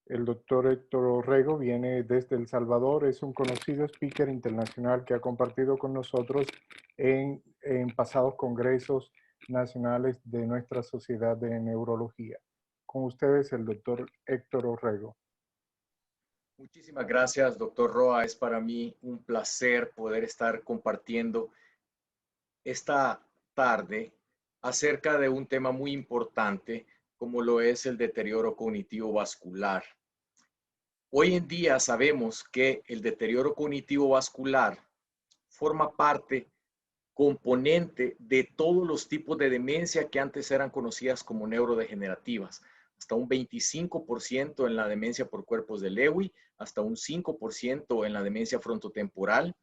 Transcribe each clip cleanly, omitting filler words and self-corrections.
El doctor Héctor Orrego viene desde El Salvador, es un conocido speaker internacional que ha compartido con nosotros en pasados congresos nacionales de nuestra Sociedad de Neurología. Con ustedes, el doctor Héctor Orrego. Muchísimas gracias, doctor Roa. Es para mí un placer poder estar compartiendo esta tarde acerca de un tema muy importante como lo es el deterioro cognitivo vascular. Hoy en día sabemos que el deterioro cognitivo vascular forma parte, componente de todos los tipos de demencia que antes eran conocidas como neurodegenerativas. Hasta un 25% en la demencia por cuerpos de Lewy, hasta un 5% en la demencia frontotemporal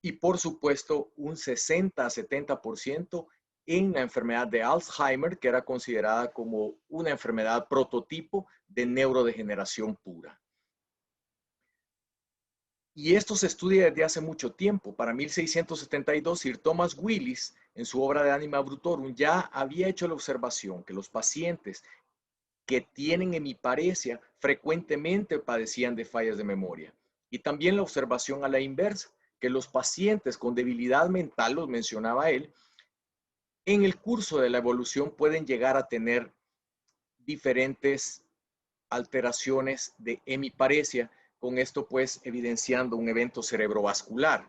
y por supuesto un 60 a 70% en la enfermedad de Alzheimer, que era considerada como una enfermedad prototipo de neurodegeneración pura. Y esto se estudia desde hace mucho tiempo. Para 1672, Sir Thomas Willis, en su obra de Anima Brutorum, ya había hecho la observación que los pacientes que tienen hemiparesia frecuentemente padecían de fallas de memoria. Y también la observación a la inversa, que los pacientes con debilidad mental, los mencionaba él, en el curso de la evolución pueden llegar a tener diferentes alteraciones de hemiparesia, con esto pues evidenciando un evento cerebrovascular.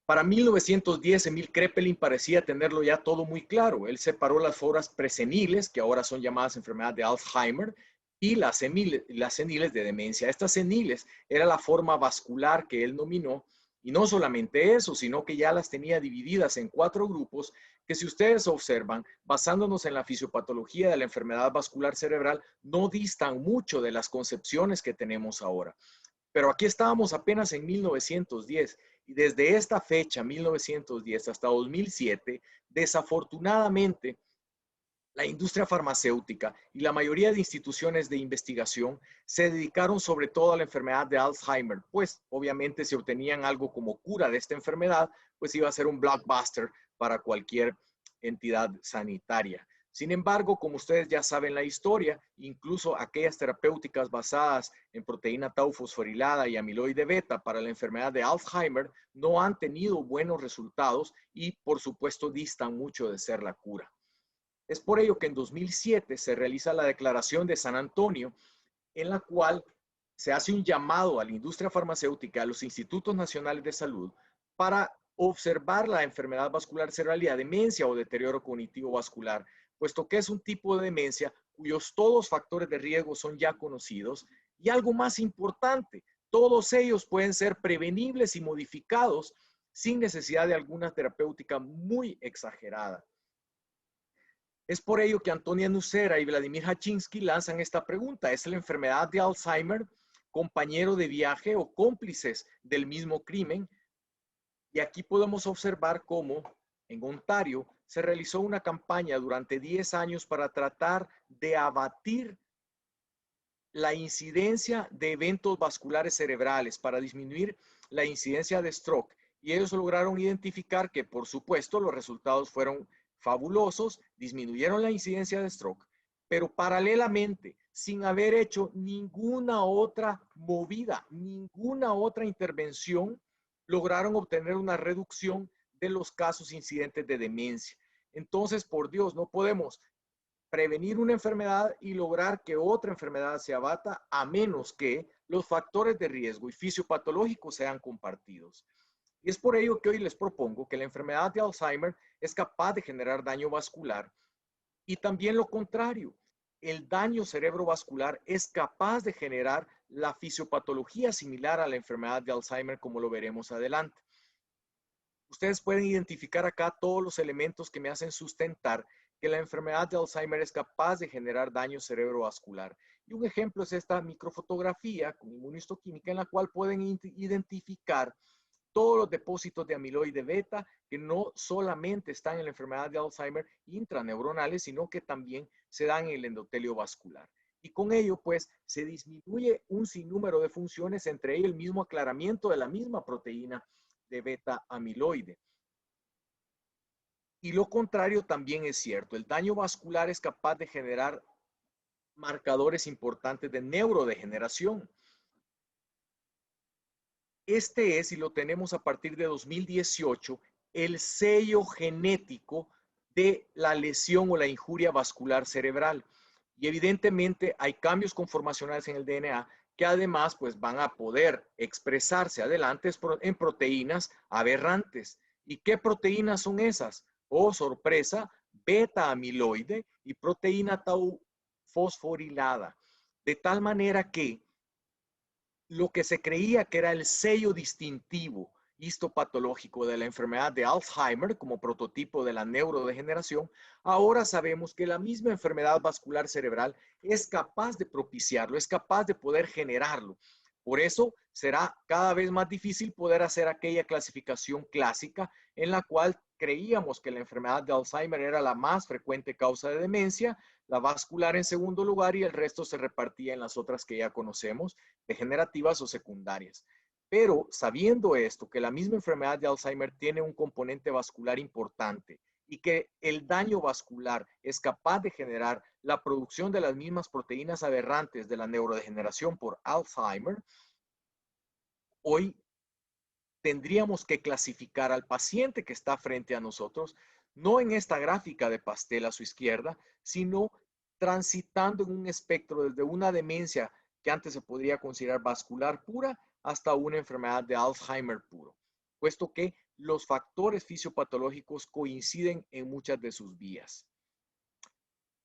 Para 1910, Emil Kraepelin parecía tenerlo ya todo muy claro. Él separó las formas preseniles, que ahora son llamadas enfermedades de Alzheimer, y las seniles de demencia. Estas seniles era la forma vascular que él nominó, y no solamente eso, sino que ya las tenía divididas en 4 grupos que, si ustedes observan, basándonos en la fisiopatología de la enfermedad vascular cerebral, no distan mucho de las concepciones que tenemos ahora. Pero aquí estábamos apenas en 1910 y desde esta fecha, 1910 hasta 2007, desafortunadamente, la industria farmacéutica y la mayoría de instituciones de investigación se dedicaron sobre todo a la enfermedad de Alzheimer, pues obviamente si obtenían algo como cura de esta enfermedad, pues iba a ser un blockbuster para cualquier entidad sanitaria. Sin embargo, como ustedes ya saben la historia, incluso aquellas terapéuticas basadas en proteína tau fosforilada y amiloide beta para la enfermedad de Alzheimer no han tenido buenos resultados y por supuesto distan mucho de ser la cura. Es por ello que en 2007 se realiza la Declaración de San Antonio, en la cual se hace un llamado a la industria farmacéutica, a los institutos nacionales de salud, para observar la enfermedad vascular cerebral y la demencia o deterioro cognitivo vascular, puesto que es un tipo de demencia cuyos todos factores de riesgo son ya conocidos. Y algo más importante, todos ellos pueden ser prevenibles y modificados sin necesidad de alguna terapéutica muy exagerada. Es por ello que Antonia Nucera y Vladimir Hachinsky lanzan esta pregunta: ¿es la enfermedad de Alzheimer compañero de viaje o cómplices del mismo crimen? Y aquí podemos observar cómo en Ontario se realizó una campaña durante 10 años para tratar de abatir la incidencia de eventos vasculares cerebrales, para disminuir la incidencia de stroke. Y ellos lograron identificar que, por supuesto, los resultados fueron fabulosos, disminuyeron la incidencia de stroke, pero paralelamente, sin haber hecho ninguna otra movida, ninguna otra intervención, lograron obtener una reducción de los casos incidentes de demencia. Entonces, por Dios, no podemos prevenir una enfermedad y lograr que otra enfermedad se abata, a menos que los factores de riesgo y fisiopatológicos sean compartidos. Y es por ello que hoy les propongo que la enfermedad de Alzheimer es capaz de generar daño vascular y también lo contrario. El daño cerebrovascular es capaz de generar la fisiopatología similar a la enfermedad de Alzheimer, como lo veremos adelante. Ustedes pueden identificar acá todos los elementos que me hacen sustentar que la enfermedad de Alzheimer es capaz de generar daño cerebrovascular. Y un ejemplo es esta microfotografía con inmunohistoquímica, en la cual pueden identificar todos los depósitos de amiloide beta que no solamente están en la enfermedad de Alzheimer intraneuronales, sino que también se dan en el endotelio vascular. Y con ello, pues, se disminuye un sinnúmero de funciones, entre ellas el mismo aclaramiento de la misma proteína de beta amiloide. Y lo contrario también es cierto. El daño vascular es capaz de generar marcadores importantes de neurodegeneración. Este es, y lo tenemos a partir de 2018, el sello genético de la lesión o la injuria vascular cerebral. Y evidentemente hay cambios conformacionales en el DNA que además pues van a poder expresarse adelante en proteínas aberrantes. ¿Y qué proteínas son esas? Oh, sorpresa, beta amiloide y proteína tau fosforilada. De tal manera que lo que se creía que era el sello distintivo histopatológico de la enfermedad de Alzheimer como prototipo de la neurodegeneración, ahora sabemos que la misma enfermedad vascular cerebral es capaz de propiciarlo, es capaz de poder generarlo. Por eso será cada vez más difícil poder hacer aquella clasificación clásica en la cual creíamos que la enfermedad de Alzheimer era la más frecuente causa de demencia, la vascular en segundo lugar y el resto se repartía en las otras que ya conocemos, degenerativas o secundarias. Pero sabiendo esto, que la misma enfermedad de Alzheimer tiene un componente vascular importante y que el daño vascular es capaz de generar la producción de las mismas proteínas aberrantes de la neurodegeneración por Alzheimer, hoy tendríamos que clasificar al paciente que está frente a nosotros, no en esta gráfica de pastel a su izquierda, sino transitando en un espectro desde una demencia que antes se podría considerar vascular pura hasta una enfermedad de Alzheimer puro, puesto que los factores fisiopatológicos coinciden en muchas de sus vías.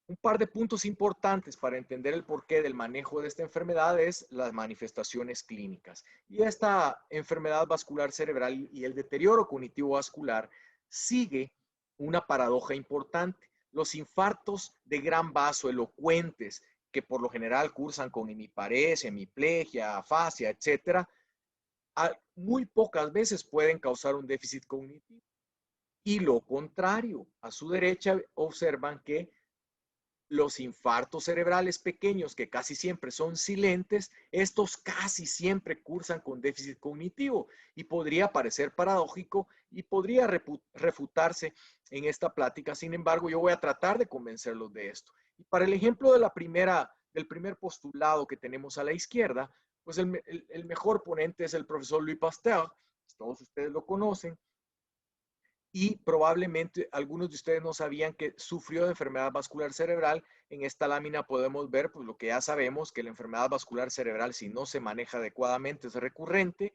Un par de puntos importantes para entender el porqué del manejo de esta enfermedad es las manifestaciones clínicas. Y esta enfermedad vascular cerebral y el deterioro cognitivo vascular sigue una paradoja importante. Los infartos de gran vaso elocuentes, que por lo general cursan con hemiparesia, hemiplegia, afasia, etcétera, muy pocas veces pueden causar un déficit cognitivo. Y lo contrario, a su derecha observan que los infartos cerebrales pequeños, que casi siempre son silentes, estos casi siempre cursan con déficit cognitivo y podría parecer paradójico y podría refutarse en esta plática. Sin embargo, yo voy a tratar de convencerlos de esto. Y para el ejemplo de del primer postulado que tenemos a la izquierda, pues el mejor ponente es el profesor Louis Pasteur, todos ustedes lo conocen, y probablemente algunos de ustedes no sabían que sufrió de enfermedad vascular cerebral. En esta lámina podemos ver pues, lo que ya sabemos, que la enfermedad vascular cerebral, si no se maneja adecuadamente, es recurrente.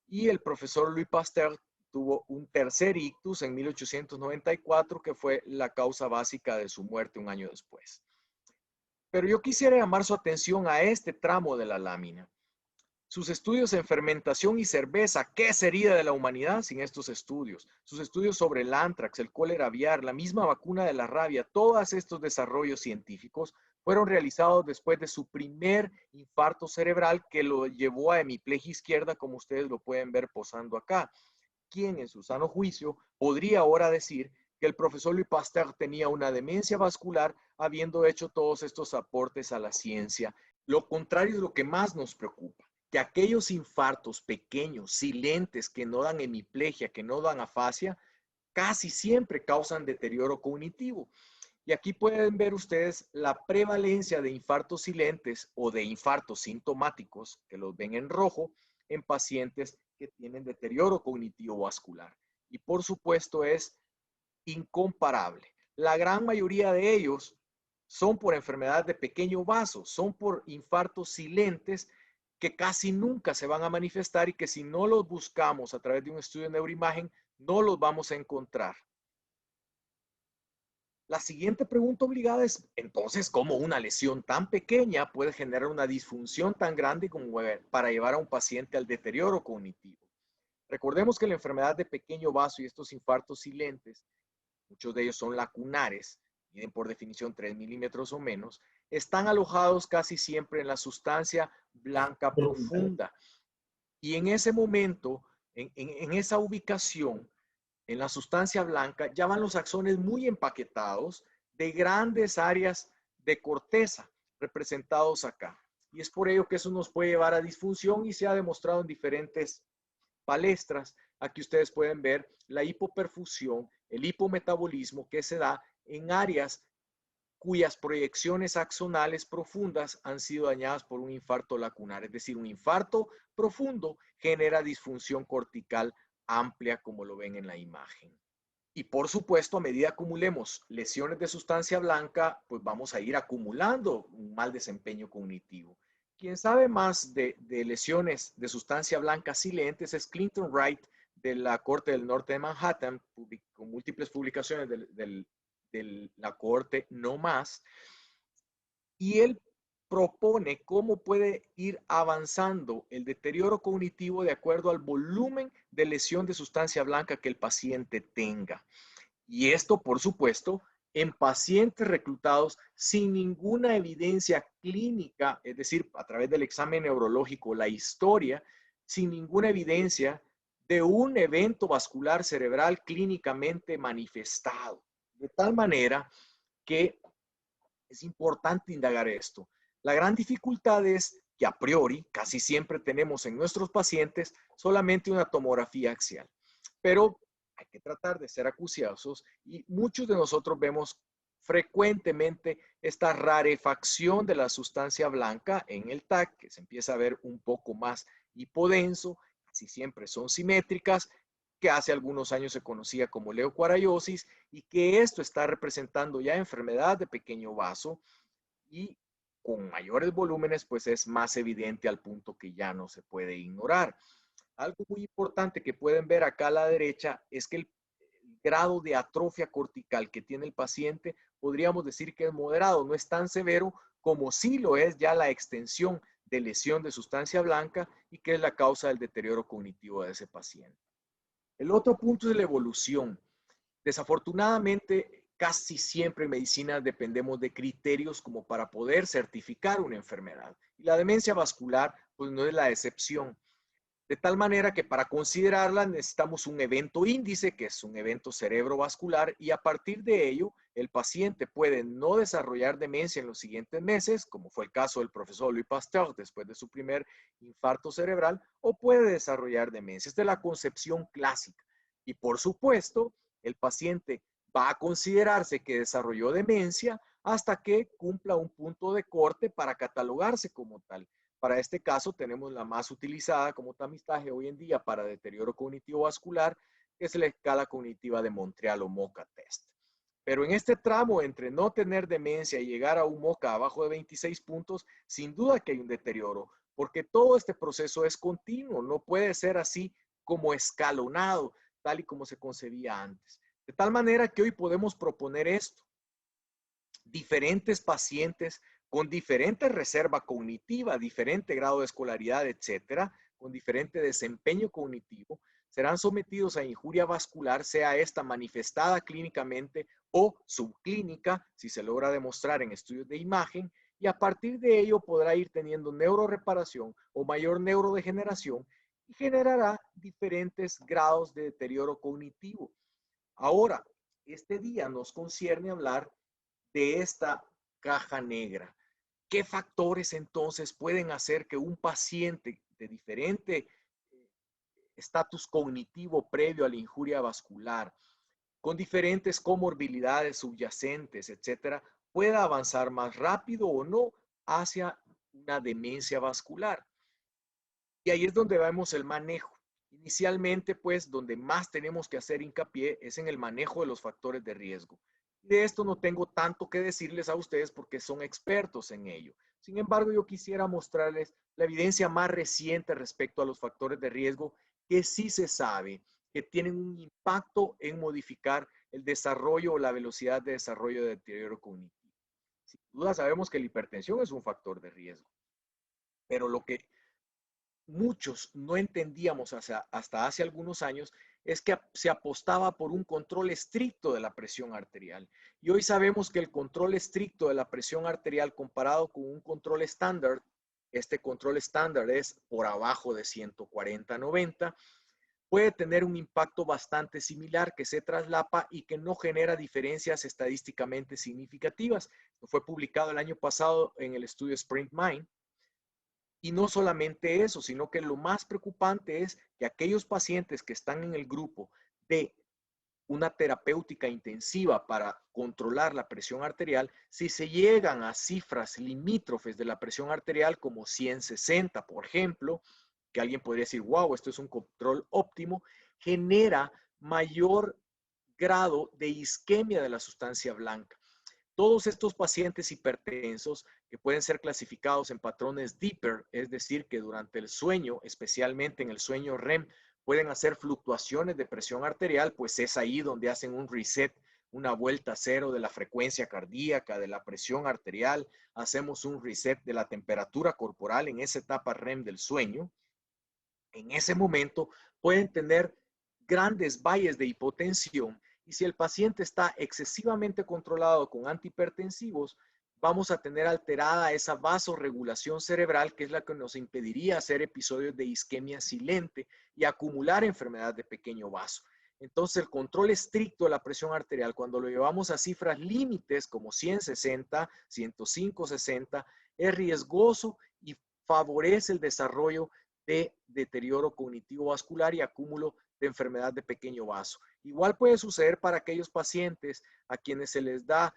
Y el profesor Louis Pasteur tuvo un tercer ictus en 1894, que fue la causa básica de su muerte un año después. Pero yo quisiera llamar su atención a este tramo de la lámina. Sus estudios en fermentación y cerveza, ¿qué sería de la humanidad sin estos estudios? Sus estudios sobre el antrax, el cólera aviar, la misma vacuna de la rabia, todos estos desarrollos científicos fueron realizados después de su primer infarto cerebral que lo llevó a hemiplegia izquierda, como ustedes lo pueden ver posando acá. ¿Quién en su sano juicio podría ahora decir que el profesor Louis Pasteur tenía una demencia vascular habiendo hecho todos estos aportes a la ciencia? Lo contrario es lo que más nos preocupa, que aquellos infartos pequeños, silentes, que no dan hemiplegia, que no dan afasia, casi siempre causan deterioro cognitivo. Y aquí pueden ver ustedes la prevalencia de infartos silentes o de infartos sintomáticos, que los ven en rojo, en pacientes que tienen deterioro cognitivo vascular. Y por supuesto es incomparable. La gran mayoría de ellos son por enfermedad de pequeño vaso, son por infartos silentes que casi nunca se van a manifestar y que si no los buscamos a través de un estudio de neuroimagen, no los vamos a encontrar. La siguiente pregunta obligada es, entonces, ¿cómo una lesión tan pequeña puede generar una disfunción tan grande como para llevar a un paciente al deterioro cognitivo? Recordemos que la enfermedad de pequeño vaso y estos infartos silentes, muchos de ellos son lacunares, miden por definición 3 milímetros o menos, están alojados casi siempre en la sustancia blanca profunda. Y en ese momento, en esa ubicación, en la sustancia blanca, ya van los axones muy empaquetados de grandes áreas de corteza representados acá. Y es por ello que eso nos puede llevar a disfunción y se ha demostrado en diferentes palestras. Aquí ustedes pueden ver la hipoperfusión, el hipometabolismo que se da en áreas cuyas proyecciones axonales profundas han sido dañadas por un infarto lacunar. Es decir, un infarto profundo genera disfunción cortical amplia, como lo ven en la imagen. Y por supuesto, a medida acumulemos lesiones de sustancia blanca, pues vamos a ir acumulando un mal desempeño cognitivo. Quien sabe más de lesiones de sustancia blanca silentes es Clinton Wright, de la Corte del Norte de Manhattan, con múltiples publicaciones de la Corte No Más, y él propone cómo puede ir avanzando el deterioro cognitivo de acuerdo al volumen de lesión de sustancia blanca que el paciente tenga. Y esto, por supuesto, en pacientes reclutados sin ninguna evidencia clínica, es decir, a través del examen neurológico, la historia, sin ninguna evidencia de un evento vascular cerebral clínicamente manifestado. De tal manera que es importante indagar esto. La gran dificultad es que a priori casi siempre tenemos en nuestros pacientes solamente una tomografía axial, pero hay que tratar de ser acuciosos y muchos de nosotros vemos frecuentemente esta rarefacción de la sustancia blanca en el TAC, que se empieza a ver un poco más hipodenso, casi siempre son simétricas, que hace algunos años se conocía como leucoaraiosis y que esto está representando ya enfermedad de pequeño vaso y con mayores volúmenes pues es más evidente al punto que ya no se puede ignorar. Algo muy importante que pueden ver acá a la derecha es que el grado de atrofia cortical que tiene el paciente podríamos decir que es moderado, no es tan severo como sí lo es ya la extensión de lesión de sustancia blanca y que es la causa del deterioro cognitivo de ese paciente. El otro punto es la evolución. Desafortunadamente, casi siempre en medicina dependemos de criterios como para poder certificar una enfermedad. Y la demencia vascular, pues no es la excepción. De tal manera que para considerarla necesitamos un evento índice, que es un evento cerebrovascular, y a partir de ello, el paciente puede no desarrollar demencia en los siguientes meses, como fue el caso del profesor Louis Pasteur después de su primer infarto cerebral, o puede desarrollar demencia. Esta es la concepción clásica. Y por supuesto, el paciente va a considerarse que desarrolló demencia hasta que cumpla un punto de corte para catalogarse como tal. Para este caso tenemos la más utilizada como tamizaje hoy en día para deterioro cognitivo vascular, que es la escala cognitiva de Montreal o MoCA test. Pero en este tramo entre no tener demencia y llegar a un MoCA abajo de 26 puntos, sin duda que hay un deterioro, porque todo este proceso es continuo, no puede ser así como escalonado, tal y como se concebía antes. De tal manera que hoy podemos proponer esto. Diferentes pacientes con diferente reserva cognitiva, diferente grado de escolaridad, etcétera, con diferente desempeño cognitivo, serán sometidos a injuria vascular, sea esta manifestada clínicamente o subclínica, si se logra demostrar en estudios de imagen, y a partir de ello podrá ir teniendo neuroreparación o mayor neurodegeneración y generará diferentes grados de deterioro cognitivo. Ahora, este día nos concierne hablar de esta caja negra. ¿Qué factores entonces pueden hacer que un paciente de diferente estatus cognitivo previo a la injuria vascular, con diferentes comorbilidades subyacentes, etcétera, pueda avanzar más rápido o no hacia una demencia vascular? Y ahí es donde vemos el manejo. Inicialmente, pues, donde más tenemos que hacer hincapié es en el manejo de los factores de riesgo. De esto no tengo tanto que decirles a ustedes porque son expertos en ello. Sin embargo, yo quisiera mostrarles la evidencia más reciente respecto a los factores de riesgo que sí se sabe que tienen un impacto en modificar el desarrollo o la velocidad de desarrollo de deterioro cognitivo. Sin duda sabemos que la hipertensión es un factor de riesgo, pero lo que muchos no entendíamos hasta hace algunos años es que se apostaba por un control estricto de la presión arterial. Y hoy sabemos que el control estricto de la presión arterial comparado con un control estándar, este control estándar es por abajo de 140-90, puede tener un impacto bastante similar que se traslapa y que no genera diferencias estadísticamente significativas. Fue publicado el año pasado en el estudio Sprint Mind. Y no solamente eso, sino que lo más preocupante es que aquellos pacientes que están en el grupo de una terapéutica intensiva para controlar la presión arterial si se llegan a cifras limítrofes de la presión arterial como 160, por ejemplo, que alguien podría decir, wow, esto es un control óptimo, genera mayor grado de isquemia de la sustancia blanca. Todos estos pacientes hipertensos que pueden ser clasificados en patrones deeper, es decir, que durante el sueño, especialmente en el sueño REM, pueden hacer fluctuaciones de presión arterial, pues es ahí donde hacen un reset, una vuelta a cero de la frecuencia cardíaca, de la presión arterial, hacemos un reset de la temperatura corporal en esa etapa REM del sueño. En ese momento pueden tener grandes valles de hipotensión y si el paciente está excesivamente controlado con antihipertensivos, vamos a tener alterada esa vasorregulación cerebral, que es la que nos impediría hacer episodios de isquemia silente y acumular enfermedad de pequeño vaso. Entonces, el control estricto de la presión arterial, cuando lo llevamos a cifras límites como 160, 105-60, es riesgoso y favorece el desarrollo de deterioro cognitivo vascular y acúmulo de enfermedad de pequeño vaso. Igual puede suceder para aquellos pacientes a quienes se les da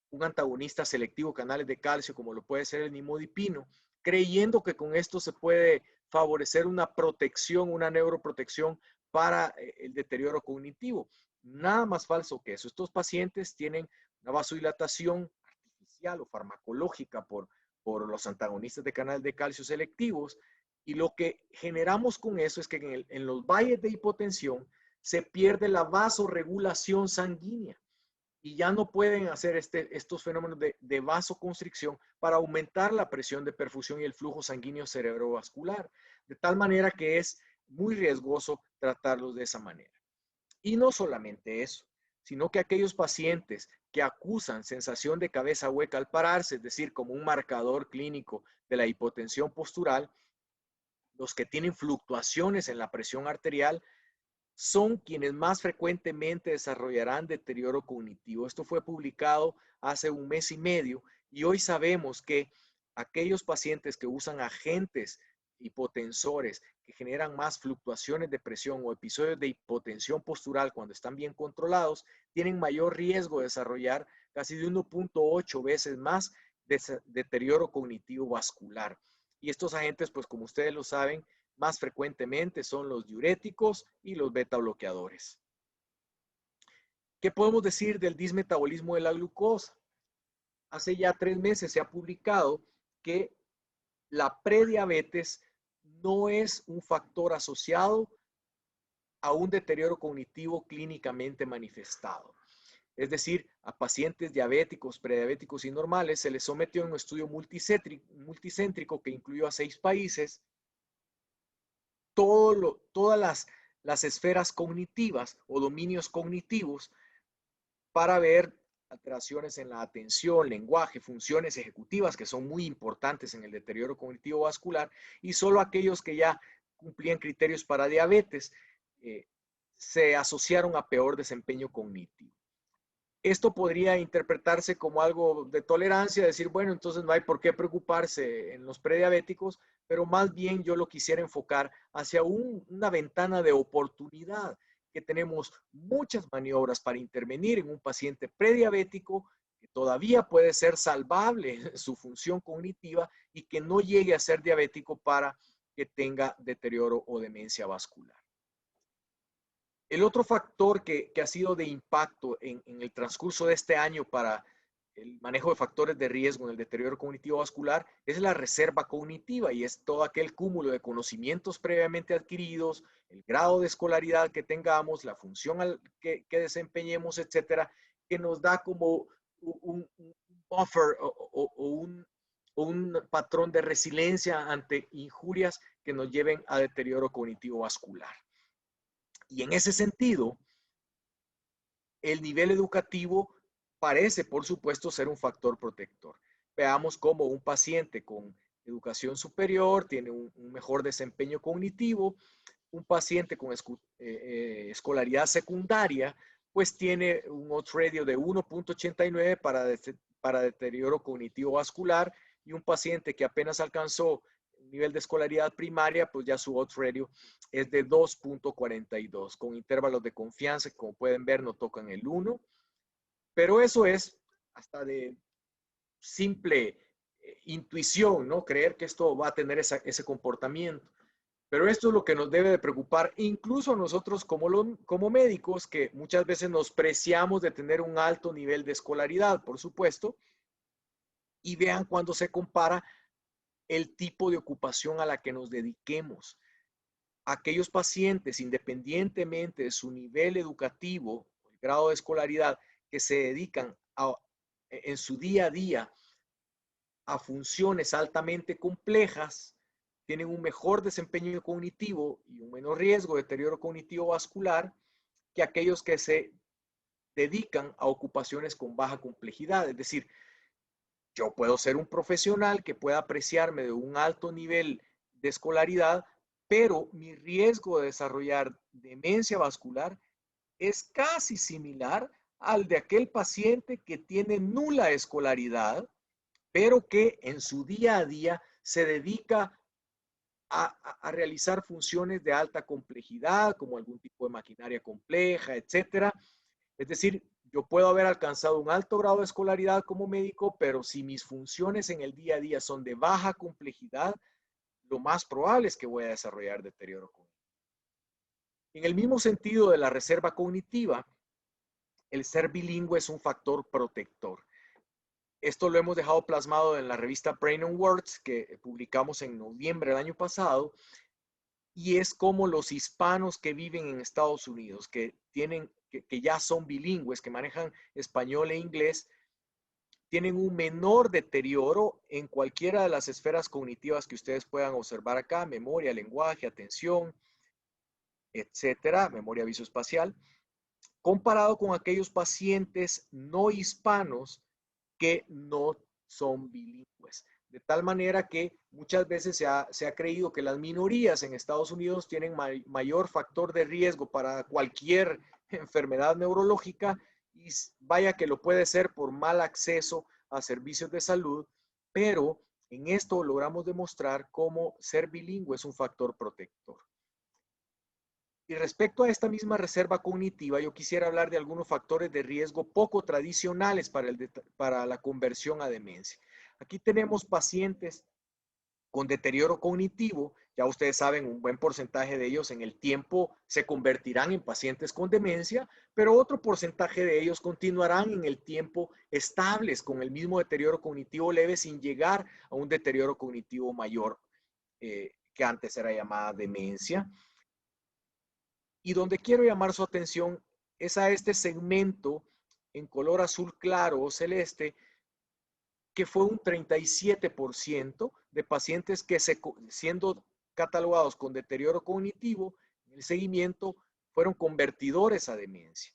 un antagonista selectivo canales de calcio, como lo puede ser el nimodipino, creyendo que con esto se puede favorecer una protección, una neuroprotección para el deterioro cognitivo. Nada más falso que eso. Estos pacientes tienen una vasodilatación artificial o farmacológica por los antagonistas de canales de calcio selectivos, y lo que generamos con eso es que en los valles de hipotensión se pierde la vasorregulación sanguínea y ya no pueden hacer estos fenómenos de vasoconstricción para aumentar la presión de perfusión y el flujo sanguíneo cerebrovascular, de tal manera que es muy riesgoso tratarlos de esa manera. Y no solamente eso, sino que aquellos pacientes que acusan sensación de cabeza hueca al pararse, es decir, como un marcador clínico de la hipotensión postural, los que tienen fluctuaciones en la presión arterial, son quienes más frecuentemente desarrollarán deterioro cognitivo. Esto fue publicado hace un mes y medio y hoy sabemos que aquellos pacientes que usan agentes hipotensores que generan más fluctuaciones de presión o episodios de hipotensión postural cuando están bien controlados, tienen mayor riesgo de desarrollar casi de 1.8 veces más deterioro cognitivo vascular. Y estos agentes, pues como ustedes lo saben, más frecuentemente son los diuréticos y los beta bloqueadores. ¿Qué podemos decir del dismetabolismo de la glucosa? Hace ya 3 meses se ha publicado que la prediabetes no es un factor asociado a un deterioro cognitivo clínicamente manifestado. Es decir, a pacientes diabéticos, prediabéticos y normales se les sometió a un estudio multicéntrico que incluyó a 6 países, todas las esferas cognitivas o dominios cognitivos para ver alteraciones en la atención, lenguaje, funciones ejecutivas que son muy importantes en el deterioro cognitivo vascular, y solo aquellos que ya cumplían criterios para diabetes se asociaron a peor desempeño cognitivo. Esto podría interpretarse como algo de tolerancia, decir, bueno, entonces no hay por qué preocuparse en los prediabéticos, pero más bien yo lo quisiera enfocar hacia una ventana de oportunidad, que tenemos muchas maniobras para intervenir en un paciente prediabético que todavía puede ser salvable su función cognitiva y que no llegue a ser diabético para que tenga deterioro o demencia vascular. El otro factor que ha sido de impacto en el transcurso de este año para el manejo de factores de riesgo en el deterioro cognitivo vascular es la reserva cognitiva, y es todo aquel cúmulo de conocimientos previamente adquiridos, el grado de escolaridad que tengamos, la función que desempeñemos, etcétera, que nos da como un buffer o un patrón de resiliencia ante injurias que nos lleven a deterioro cognitivo vascular. Y en ese sentido, el nivel educativo parece, por supuesto, ser un factor protector. Veamos cómo un paciente con educación superior tiene un mejor desempeño cognitivo, un paciente con escolaridad secundaria, pues tiene un odds ratio de 1.89 para deterioro cognitivo vascular, y un paciente que apenas alcanzó nivel de escolaridad primaria, pues ya su odds ratio es de 2.42, con intervalos de confianza que, como pueden ver, no tocan el 1, pero eso es hasta de simple intuición, ¿no? Creer que esto va a tener ese comportamiento. Pero esto es lo que nos debe de preocupar, incluso a nosotros como médicos, que muchas veces nos preciamos de tener un alto nivel de escolaridad, por supuesto, y vean cuando se compara el tipo de ocupación a la que nos dediquemos. Aquellos pacientes, independientemente de su nivel educativo, el grado de escolaridad, que se dedican en su día a día a funciones altamente complejas, tienen un mejor desempeño cognitivo y un menor riesgo de deterioro cognitivo vascular que aquellos que se dedican a ocupaciones con baja complejidad. Es decir, yo puedo ser un profesional que pueda apreciarme de un alto nivel de escolaridad, pero mi riesgo de desarrollar demencia vascular es casi similar al de aquel paciente que tiene nula escolaridad, pero que en su día a día se dedica a realizar funciones de alta complejidad, como algún tipo de maquinaria compleja, etcétera. Es decir, yo puedo haber alcanzado un alto grado de escolaridad como médico, pero si mis funciones en el día a día son de baja complejidad, lo más probable es que voy a desarrollar deterioro cognitivo. En el mismo sentido de la reserva cognitiva, el ser bilingüe es un factor protector. Esto lo hemos dejado plasmado en la revista Brain on Words que publicamos en noviembre del año pasado, y es como los hispanos que viven en Estados Unidos, que ya son bilingües, que manejan español e inglés, tienen un menor deterioro en cualquiera de las esferas cognitivas que ustedes puedan observar acá: memoria, lenguaje, atención, etcétera, memoria visoespacial, comparado con aquellos pacientes no hispanos que no son bilingües. De tal manera que muchas veces se ha creído que las minorías en Estados Unidos tienen mayor factor de riesgo para cualquier enfermedad neurológica, y vaya que lo puede ser por mal acceso a servicios de salud, pero en esto logramos demostrar cómo ser bilingüe es un factor protector. Y respecto a esta misma reserva cognitiva, yo quisiera hablar de algunos factores de riesgo poco tradicionales para la conversión a demencia. Aquí tenemos pacientes con deterioro cognitivo. Ya ustedes saben, un buen porcentaje de ellos en el tiempo se convertirán en pacientes con demencia, pero otro porcentaje de ellos continuarán en el tiempo estables con el mismo deterioro cognitivo leve, sin llegar a un deterioro cognitivo mayor, que antes era llamada demencia. Y donde quiero llamar su atención es a este segmento en color azul claro o celeste, que fue un 37% de pacientes que, siendo catalogados con deterioro cognitivo, en el seguimiento fueron convertidores a demencia.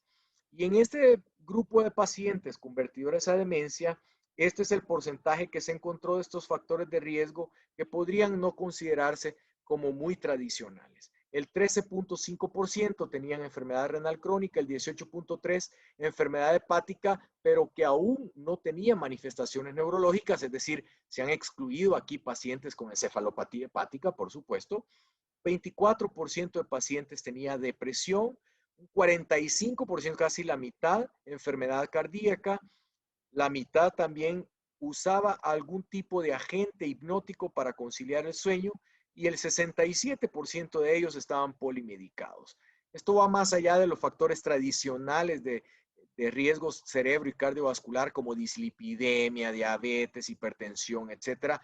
Y en este grupo de pacientes convertidores a demencia, este es el porcentaje que se encontró de estos factores de riesgo que podrían no considerarse como muy tradicionales. El 13.5% tenían enfermedad renal crónica, el 18.3% enfermedad hepática, pero que aún no tenían manifestaciones neurológicas, es decir, se han excluido aquí pacientes con encefalopatía hepática, por supuesto. 24% de pacientes tenía depresión, un 45%, casi la mitad, enfermedad cardíaca, la mitad también usaba algún tipo de agente hipnótico para conciliar el sueño, y el 67% de ellos estaban polimedicados. Esto va más allá de los factores tradicionales de riesgos cerebro y cardiovascular, como dislipidemia, diabetes, hipertensión, etcétera,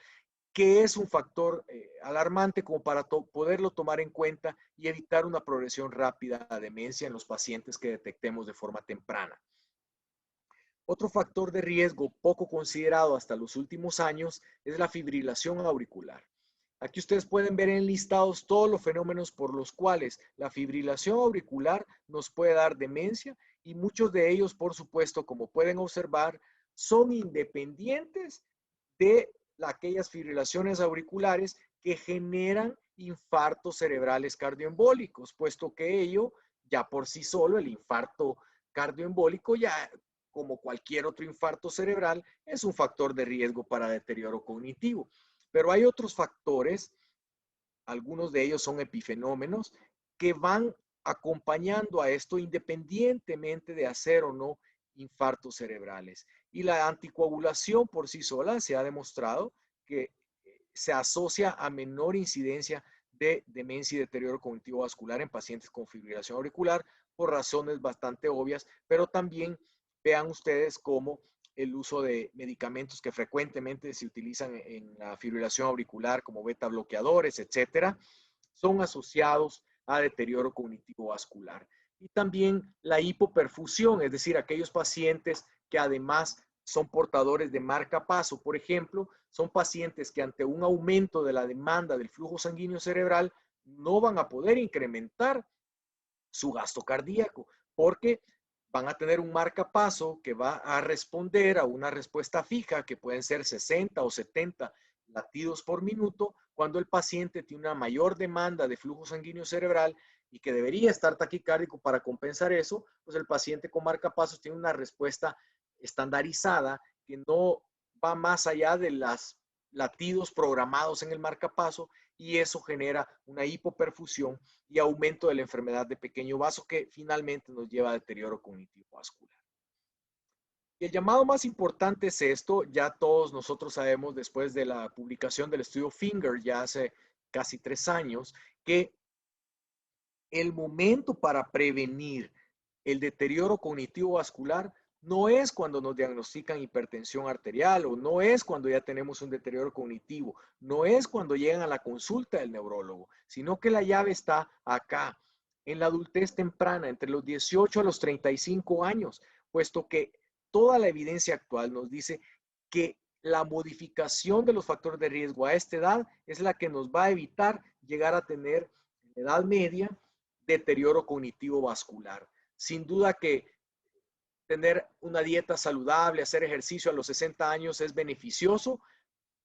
que es un factor alarmante como para poderlo tomar en cuenta y evitar una progresión rápida a demencia en los pacientes que detectemos de forma temprana. Otro factor de riesgo poco considerado hasta los últimos años es la fibrilación auricular. Aquí ustedes pueden ver enlistados todos los fenómenos por los cuales la fibrilación auricular nos puede dar demencia, y muchos de ellos, por supuesto, como pueden observar, son independientes de aquellas fibrilaciones auriculares que generan infartos cerebrales cardioembólicos, puesto que ello ya por sí solo, el infarto cardioembólico, ya como cualquier otro infarto cerebral, es un factor de riesgo para deterioro cognitivo. Pero hay otros factores, algunos de ellos son epifenómenos, que van acompañando a esto independientemente de hacer o no infartos cerebrales. Y la anticoagulación por sí sola se ha demostrado que se asocia a menor incidencia de demencia y deterioro cognitivo vascular en pacientes con fibrilación auricular por razones bastante obvias, pero también vean ustedes cómo el uso de medicamentos que frecuentemente se utilizan en la fibrilación auricular como beta bloqueadores, etcétera, son asociados a deterioro cognitivo vascular. Y también la hipoperfusión, es decir, aquellos pacientes que además son portadores de marcapaso, por ejemplo, son pacientes que ante un aumento de la demanda del flujo sanguíneo cerebral no van a poder incrementar su gasto cardíaco porque van a tener un marcapaso que va a responder a una respuesta fija que pueden ser 60 o 70 latidos por minuto cuando el paciente tiene una mayor demanda de flujo sanguíneo cerebral y que debería estar taquicárdico para compensar eso, pues el paciente con marcapasos tiene una respuesta estandarizada que no va más allá de los latidos programados en el marcapaso y eso genera una hipoperfusión y aumento de la enfermedad de pequeño vaso que finalmente nos lleva a deterioro cognitivo vascular. Y el llamado más importante es esto, ya todos nosotros sabemos después de la publicación del estudio Finger ya hace casi 3 años, que el momento para prevenir el deterioro cognitivo vascular no es cuando nos diagnostican hipertensión arterial o no es cuando ya tenemos un deterioro cognitivo, no es cuando llegan a la consulta del neurólogo, sino que la llave está acá, en la adultez temprana, entre los 18 a los 35 años, puesto que toda la evidencia actual nos dice que la modificación de los factores de riesgo a esta edad es la que nos va a evitar llegar a tener en edad media deterioro cognitivo vascular. Sin duda que tener una dieta saludable, hacer ejercicio a los 60 años es beneficioso,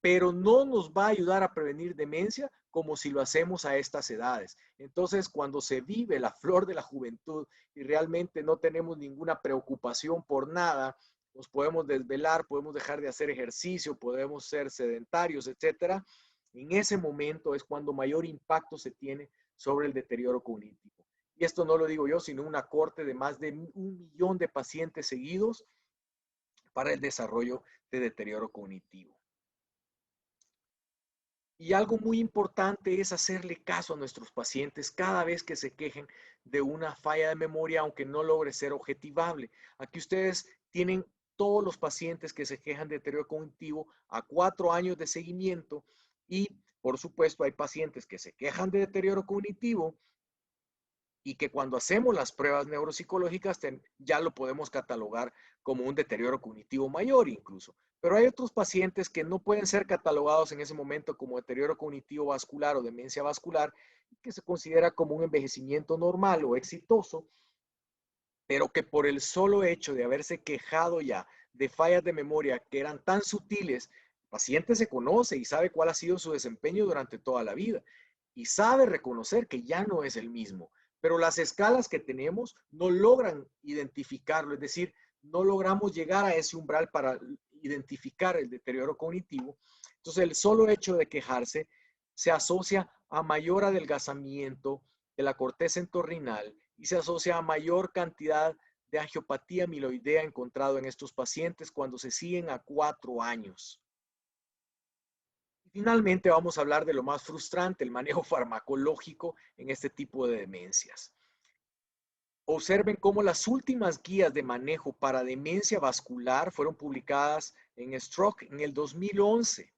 pero no nos va a ayudar a prevenir demencia como si lo hacemos a estas edades. Entonces, cuando se vive la flor de la juventud y realmente no tenemos ninguna preocupación por nada, nos podemos desvelar, podemos dejar de hacer ejercicio, podemos ser sedentarios, etcétera. En ese momento es cuando mayor impacto se tiene sobre el deterioro cognitivo. Y esto no lo digo yo, sino una corte de más de 1 millón de pacientes seguidos para el desarrollo de deterioro cognitivo. Y algo muy importante es hacerle caso a nuestros pacientes cada vez que se quejen de una falla de memoria, aunque no logre ser objetivable. Aquí ustedes tienen todos los pacientes que se quejan de deterioro cognitivo a 4 años de seguimiento y, por supuesto, hay pacientes que se quejan de deterioro cognitivo y que cuando hacemos las pruebas neuropsicológicas ya lo podemos catalogar como un deterioro cognitivo mayor incluso. Pero hay otros pacientes que no pueden ser catalogados en ese momento como deterioro cognitivo vascular o demencia vascular, que se considera como un envejecimiento normal o exitoso, pero que por el solo hecho de haberse quejado ya de fallas de memoria que eran tan sutiles, el paciente se conoce y sabe cuál ha sido su desempeño durante toda la vida y sabe reconocer que ya no es el mismo. Pero las escalas que tenemos no logran identificarlo, es decir, no logramos llegar a ese umbral para identificar el deterioro cognitivo. Entonces, el solo hecho de quejarse se asocia a mayor adelgazamiento de la corteza entorrinal y se asocia a mayor cantidad de angiopatía amiloidea encontrado en estos pacientes cuando se siguen a 4 años. Y finalmente vamos a hablar de lo más frustrante, el manejo farmacológico en este tipo de demencias. Observen cómo las últimas guías de manejo para demencia vascular fueron publicadas en Stroke en el 2011.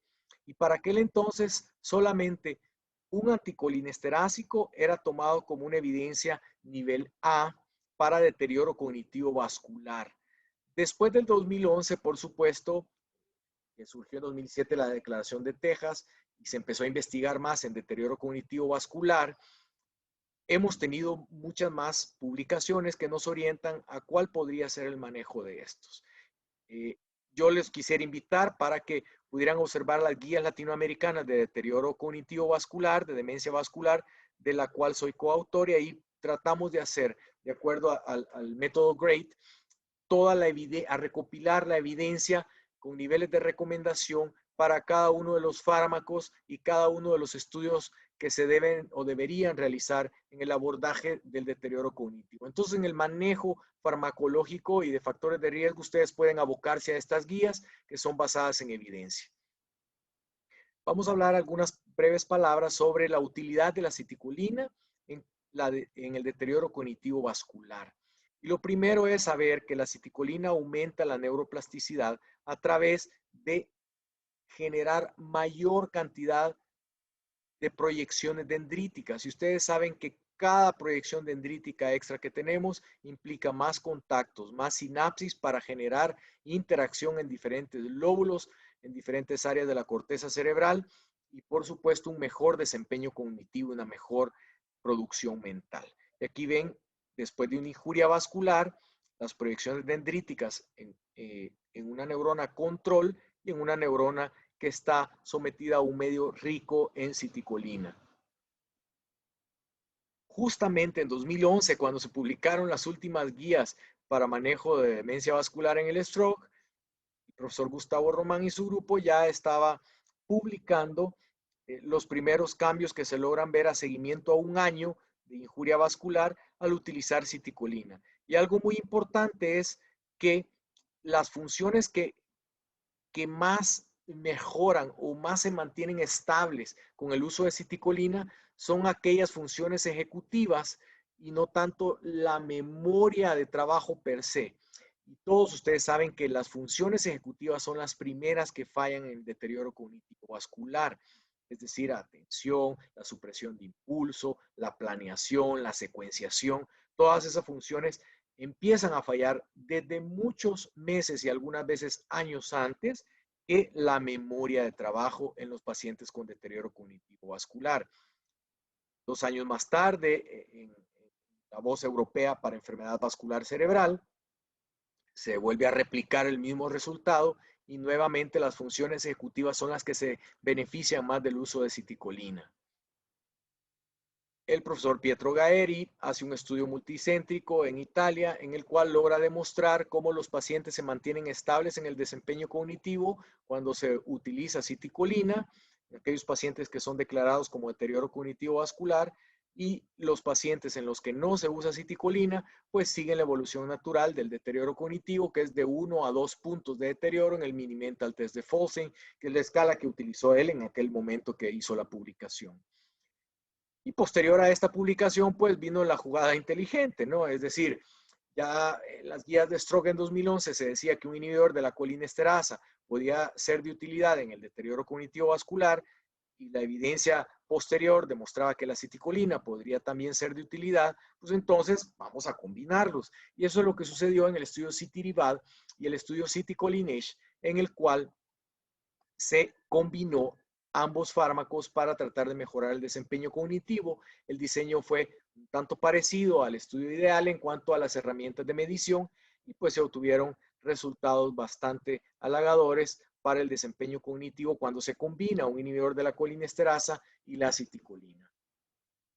Y para aquel entonces solamente un anticolinesterásico era tomado como una evidencia nivel A para deterioro cognitivo vascular. Después del 2011, por supuesto, que surgió en 2007 la Declaración de Texas y se empezó a investigar más en deterioro cognitivo vascular, hemos tenido muchas más publicaciones que nos orientan a cuál podría ser el manejo de estos. Yo les quisiera invitar para que pudieran observar las guías latinoamericanas de deterioro cognitivo vascular, de demencia vascular, de la cual soy coautor y ahí tratamos de hacer, de acuerdo al método GREAT, toda la evidencia, a recopilar la evidencia con niveles de recomendación para cada uno de los fármacos y cada uno de los estudios que se deben o deberían realizar en el abordaje del deterioro cognitivo. Entonces, en el manejo farmacológico y de factores de riesgo, ustedes pueden abocarse a estas guías que son basadas en evidencia. Vamos a hablar algunas breves palabras sobre la utilidad de la aceticolina en el deterioro cognitivo vascular. Y lo primero es saber que la aceticolina aumenta la neuroplasticidad a través de generar mayor cantidad de proyecciones dendríticas. Y ustedes saben que cada proyección dendrítica extra que tenemos implica más contactos, más sinapsis para generar interacción en diferentes lóbulos, en diferentes áreas de la corteza cerebral y por supuesto un mejor desempeño cognitivo, una mejor producción mental. Y aquí ven, después de una injuria vascular, las proyecciones dendríticas en una neurona control y en una neurona que está sometida a un medio rico en aceticolina. Justamente en 2011, cuando se publicaron las últimas guías para manejo de demencia vascular en el stroke, el profesor Gustavo Román y su grupo ya estaba publicando los primeros cambios que se logran ver a seguimiento a un año de injuria vascular al utilizar aceticolina. Y algo muy importante es que las funciones que más mejoran o más se mantienen estables con el uso de aceticolina son aquellas funciones ejecutivas y no tanto la memoria de trabajo per se. Y todos ustedes saben que las funciones ejecutivas son las primeras que fallan en el deterioro cognitivo vascular, es decir, atención, la supresión de impulso, la planeación, la secuenciación, todas esas funciones empiezan a fallar desde muchos meses y algunas veces años antes que la memoria de trabajo en los pacientes con deterioro cognitivo vascular. 2 años más tarde, en la voz europea para enfermedad vascular cerebral, se vuelve a replicar el mismo resultado y nuevamente las funciones ejecutivas son las que se benefician más del uso de aceticolina. El profesor Pietro Gaeri hace un estudio multicéntrico en Italia en el cual logra demostrar cómo los pacientes se mantienen estables en el desempeño cognitivo cuando se utiliza aceticolina, aquellos pacientes que son declarados como deterioro cognitivo vascular, y los pacientes en los que no se usa aceticolina, pues siguen la evolución natural del deterioro cognitivo, que es de 1 a 2 puntos de deterioro en el Mini-Mental Test de Folsen, que es la escala que utilizó él en aquel momento que hizo la publicación. Y posterior a esta publicación, pues vino la jugada inteligente, ¿no? Es decir, ya en las guías de Stroke en 2011 se decía que un inhibidor de la colinesterasa podía ser de utilidad en el deterioro cognitivo vascular y la evidencia posterior demostraba que la aceticolina podría también ser de utilidad, pues entonces vamos a combinarlos. Y eso es lo que sucedió en el estudio CITI-RIVAD y el estudio CITI-COLINESH, en el cual se combinó ambos fármacos para tratar de mejorar el desempeño cognitivo. El diseño fue un tanto parecido al estudio ideal en cuanto a las herramientas de medición y pues se obtuvieron resultados bastante halagadores para el desempeño cognitivo cuando se combina un inhibidor de la colinesterasa y la aceticolina.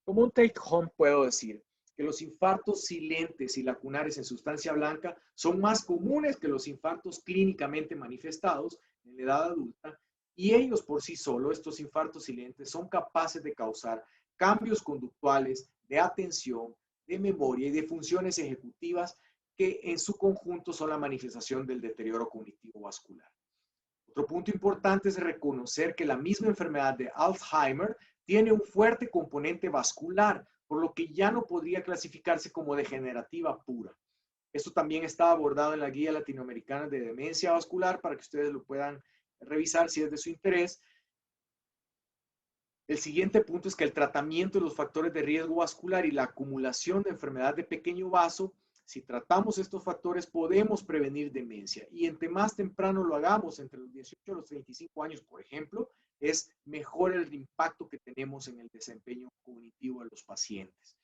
Como un take home puedo decir que los infartos silentes y lacunares en sustancia blanca son más comunes que los infartos clínicamente manifestados en la edad adulta y ellos por sí solos, estos infartos silentes, son capaces de causar cambios conductuales, de atención, de memoria y de funciones ejecutivas que en su conjunto son la manifestación del deterioro cognitivo vascular. Otro punto importante es reconocer que la misma enfermedad de Alzheimer tiene un fuerte componente vascular, por lo que ya no podría clasificarse como degenerativa pura. Esto también está abordado en la Guía Latinoamericana de Demencia Vascular para que ustedes lo puedan revisar si es de su interés. El siguiente punto es que el tratamiento de los factores de riesgo vascular y la acumulación de enfermedad de pequeño vaso, si tratamos estos factores podemos prevenir demencia y entre más temprano lo hagamos, entre los 18 y los 35 años, por ejemplo, es mejor el impacto que tenemos en el desempeño cognitivo de los pacientes.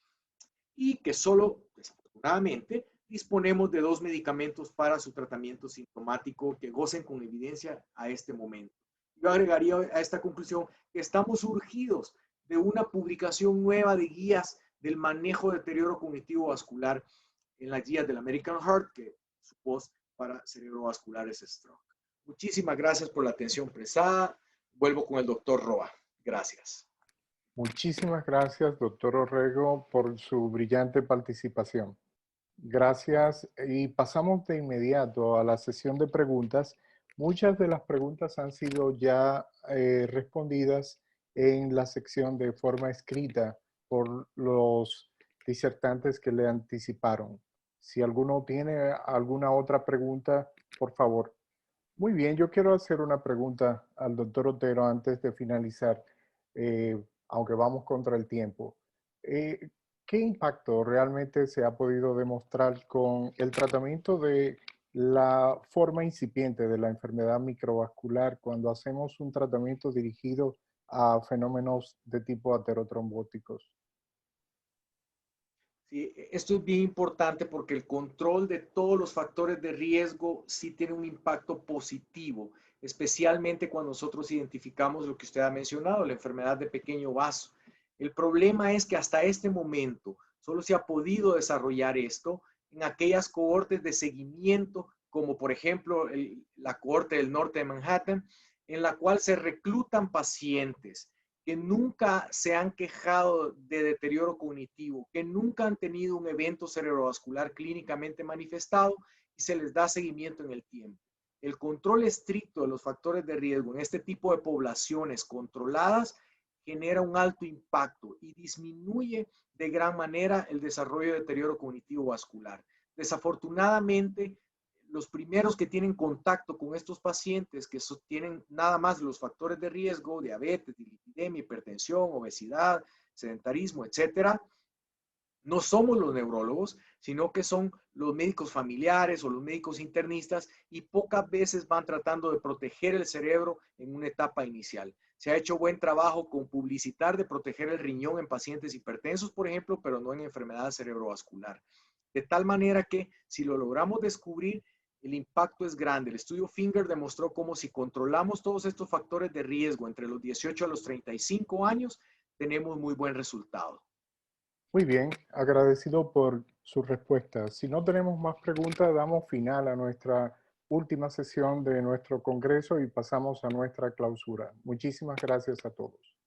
Y que solo, desafortunadamente, disponemos de 2 medicamentos para su tratamiento sintomático que gocen con evidencia a este momento. Yo agregaría a esta conclusión que estamos urgidos de una publicación nueva de guías del manejo de deterioro cognitivo vascular en las guías del American Heart, que su voz para cerebrovascular es Stroke. Muchísimas gracias por la atención prestada. Vuelvo con el doctor Roa. Gracias. Muchísimas gracias, doctor Orrego, por su brillante participación. Gracias y pasamos de inmediato a la sesión de preguntas. Muchas de las preguntas han sido ya respondidas en la sección de forma escrita por los disertantes que le anticiparon. Si alguno tiene alguna otra pregunta, por favor. Muy bien, yo quiero hacer una pregunta al doctor Otero antes de finalizar, eh, aunque vamos contra el tiempo. Eh, ¿Qué impacto realmente se ha podido demostrar con el tratamiento de la forma incipiente de la enfermedad microvascular cuando hacemos un tratamiento dirigido a fenómenos de tipo aterotrombóticos? Sí, esto es bien importante porque el control de todos los factores de riesgo sí tiene un impacto positivo, especialmente cuando nosotros identificamos lo que usted ha mencionado, la enfermedad de pequeño vaso. El problema es que hasta este momento solo se ha podido desarrollar esto en aquellas cohortes de seguimiento, como por ejemplo la cohorte del norte de Manhattan, en la cual se reclutan pacientes que nunca se han quejado de deterioro cognitivo, que nunca han tenido un evento cerebrovascular clínicamente manifestado y se les da seguimiento en el tiempo. El control estricto de los factores de riesgo en este tipo de poblaciones controladas genera un alto impacto y disminuye de gran manera el desarrollo de deterioro cognitivo vascular. Desafortunadamente, los primeros que tienen contacto con estos pacientes que tienen nada más los factores de riesgo, diabetes, dislipidemia, hipertensión, obesidad, sedentarismo, etcétera, no somos los neurólogos, sino que son los médicos familiares o los médicos internistas y pocas veces van tratando de proteger el cerebro en una etapa inicial. Se ha hecho buen trabajo con publicitar de proteger el riñón en pacientes hipertensos, por ejemplo, pero no en enfermedad cerebrovascular. De tal manera que si lo logramos descubrir, el impacto es grande. El estudio Finger demostró cómo si controlamos todos estos factores de riesgo entre los 18 a los 35 años, tenemos muy buen resultado. Muy bien, agradecido por su respuesta. Si no tenemos más preguntas, damos final a nuestra última sesión de nuestro congreso y pasamos a nuestra clausura. Muchísimas gracias a todos.